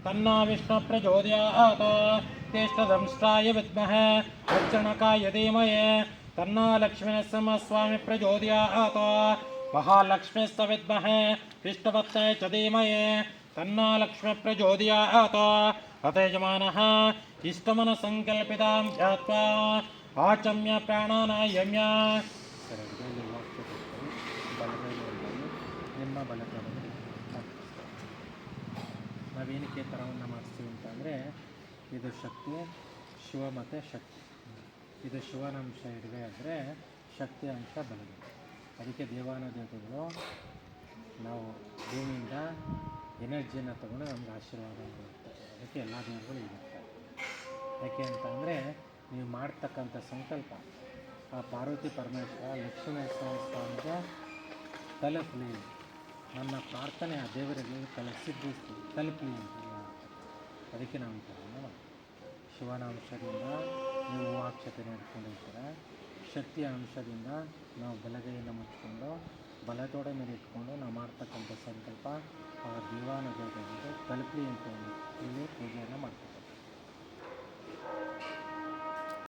तन्नो विष्णु प्रचोदयात् तेष्टदंष्ट्राय विद्महे रक्षणकाय धीमहि तन्नो लक्ष्मीनरसिंहस्वामी प्रचोदयात् महालक्ष्मीस्त विद्महे विष्णुपत्न्यै च धीमहि तन्नो लक्ष्मी प्रचोदयात् अतयजमानः इष्टमनसङ्कल्पितां ध्यात्वा आचम्य प्राणानायम्य ನಿಮ್ಮ ಬಲಗಡೆಯಲ್ಲಿ ನಾವೇನಕ್ಕೆ ಥರವನ್ನು ಮಾಡಿಸ್ತೀವಿ ಅಂತಂದರೆ ಇದು ಶಕ್ತಿ ಶಿವ ಮತ್ತು ಶಕ್ತಿ ಇದು ಶಿವನ ಅಂಶ ಇಡವೆ ಆದರೆ ಶಕ್ತಿ ಅಂಶ ಬಲಗಡೆ. ಅದಕ್ಕೆ ದೇವಾನುದೇವತೆಗಳು ನಾವು ಭೂಮಿಯಿಂದ ಎನರ್ಜಿಯನ್ನು ತಗೊಂಡು ನಮ್ಗೆ ಆಶೀರ್ವಾದ ಮಾಡ್ತಾರೆ. ಅದಕ್ಕೆ ಎಲ್ಲ ದೇವರುಗಳು ಇರುತ್ತೆ. ಯಾಕೆ ಅಂತಂದರೆ ನೀವು ಮಾಡ್ತಕ್ಕಂಥ ಸಂಕಲ್ಪ ಆ ಪಾರ್ವತಿ ಪರಮೇಶ್ವರ ಲಕ್ಷ್ಮೀನರಸಿಂಹ ಸ್ವಾಮಿಗೆ ತಲುಪಲಿ, ನನ್ನ ಪ್ರಾರ್ಥನೆ ಆ ದೇವರಿಗೆ ತಲುಪಲಿ ಅಂತ ಅದಕ್ಕೆ ನಾವು ಈ ಥರ ಶಿವನ ಅಂಶದಿಂದ ನೀವು ಹೂವಾಕ್ಷತೆ ನಡ್ಕೊಂಡಿರ್ತೀರ, ಶಕ್ತಿಯ ಅಂಶದಿಂದ ನಾವು ಬಲಗೈಯನ್ನು ಮುಚ್ಕೊಂಡು ಬಲತೋಡೆ ಮೇಲೆ ಇಟ್ಕೊಂಡು ನಾವು ಮಾಡ್ತಕ್ಕಂಥ ಸಂಕಲ್ಪ ಆ ದೇವಾನುದೇವತೆಗಳಿಗೆ ತಲುಪಲಿ ಅಂತ ಇಲ್ಲಿ ಪೂಜೆಯನ್ನು ಮಾಡ್ತಾರೆ.